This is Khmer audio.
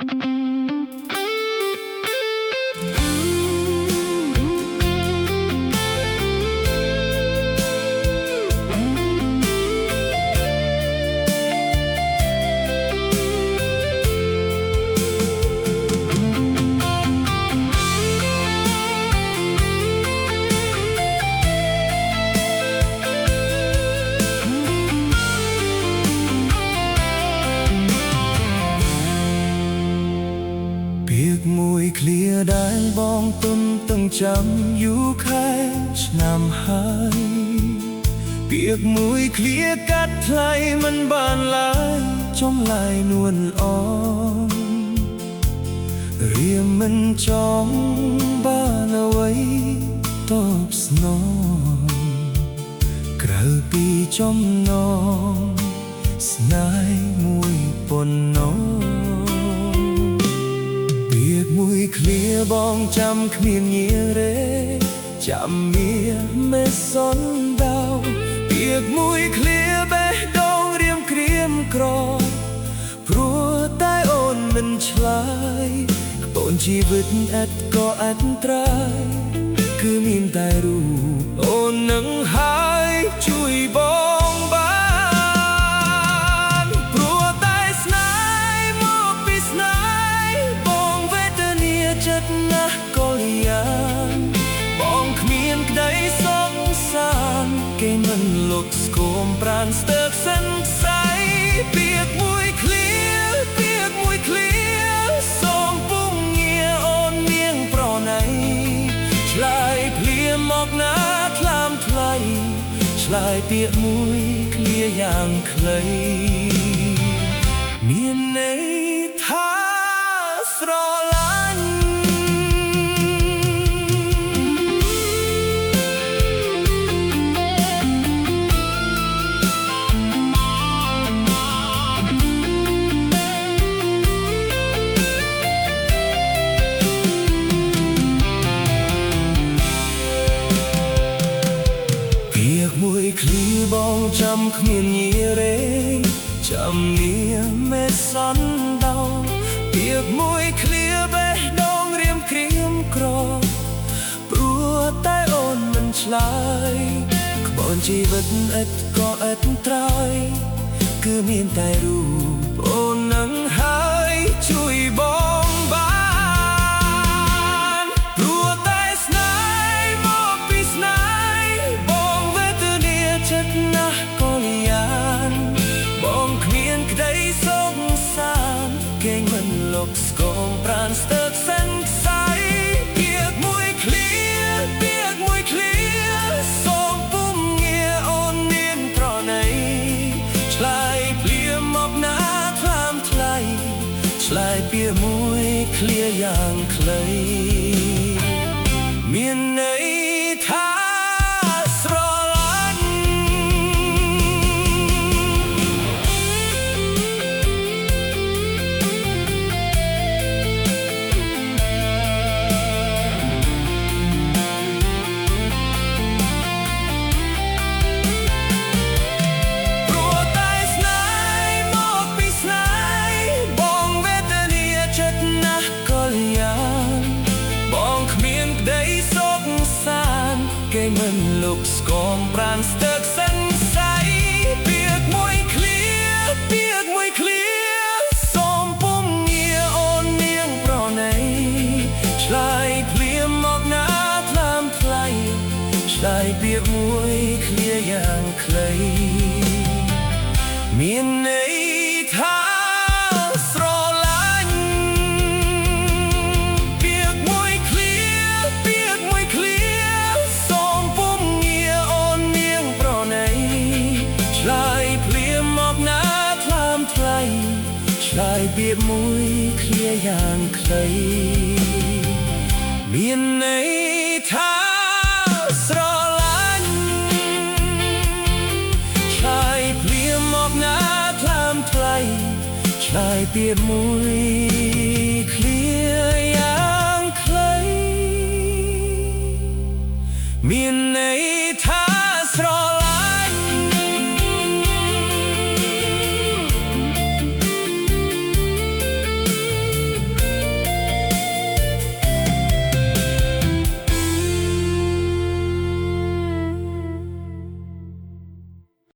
ពាក្យមួយឃ្លាដែលបងទុំទាំងចាំយូរខែឆ្នាំហើយពាក្យមួយឃ្លាកាត់ថ្លៃមិនបានឡើយចំឡាយនួនអងរៀមមិនចង់បានអ្វីតបស្នងក្រៅពីចំណងស្នេហ៍មួយប៉ុណ្ណោះពាក្យមួយឃ្លាបងចាំគ្មានងារេចាំមានមេសនដៅពាក្យមួយឃ្លាបេះដូងរៀមក្រៀមក្រព្រោះតែអូនមិនឆ្លើយបូនជីវិតអត់ក៏អត់ត្រាយគឺមានតែរូបអូននឹងហើយជួយបងបានព្រោះតែស្នេហ៍មកពីស្នេហ៍បងវេទនាចិត្តណាស់ក៏យ៉ាងបងគ្មានក្តីសង្សារគេមិនលុកស្គមប្រានស្ទើរសិនស័យពាក្យមួយឃ្លាពាក្យមួយឃ្លាសូមពុំងារអូននាងប្រណីឆ្លើយភ្លាមមកណាថ្លាមថ្លៃឆ្លើយពាក្យមួយឃ្លាយ៉ាងខ្លីមានន័យថាស្រឡាញ់មួយឃ្លាបងចាំគ្មានងារេចាំនាមេសនដៅពាក្យមួយឃ្លាបេះដូងរៀមក្រៀមក្រព្រោះតែអូនមិនឆ្លើយក្បូនជីវិតអត់ក៏អត់ត្រើយគឺមានតែរូបអូននឹងហើយជួយបងបានព្រោះតែស្នេហ៍មកពីស្នេហ៍បងវេទនាចិត្តណាស់ក៏យ៉ាងបងគ្មានក្តីសង្សារគេមិនលុកស្គមប្រានស្ទើរសិនស័យពាក្យមួយឃ្លាពាក្យមួយឃ្លាសូមពុំងារអូននាងប្រណីឆ្លើយភ្លាមមកណាថ្លាមថ្លៃឆ្លើយពាក្យមួយឃ្លាយ៉ាងខ្លីមានន័យថាស្រឡាញ់ព្រោះតែស្នេហ៍មកពីស្នេហ៍បងវេទនាចិត្តណាស់ក៏យ៉ាងបងគ្មានក្តីសោកសានគេមិនលុកស្គមប្រានស្ទើរសិនស័យពាក្យមួយឃ្លាពាក្យមួយឃ្លាសូមពុំងារអូននាងប្រណីឆ្លើយភ្លាមមកណាថ្លាមថ្លៃឆ្លើយពាក្យមួយឃ្លាយ៉ាងខ្លីមានន័យថាស្រឡាញ់ពាក្យមួយឃ្លាពាក្យមួយឃ្លាសូមពុំងារអូននាងប្រណីឆ្លើយភ្លាមមកណាថ្លាមថ្លៃឆ្លើយពាក្យមួយឃ្លាយ៉ាងខ្លីមានន័យថាស្រឡាញ់ឆ្លើយភ្លាមមកណាថ្លាមថ្លៃឆ្លើយពាក្យមួយឃ្លាយ៉ាងខ្លីមាន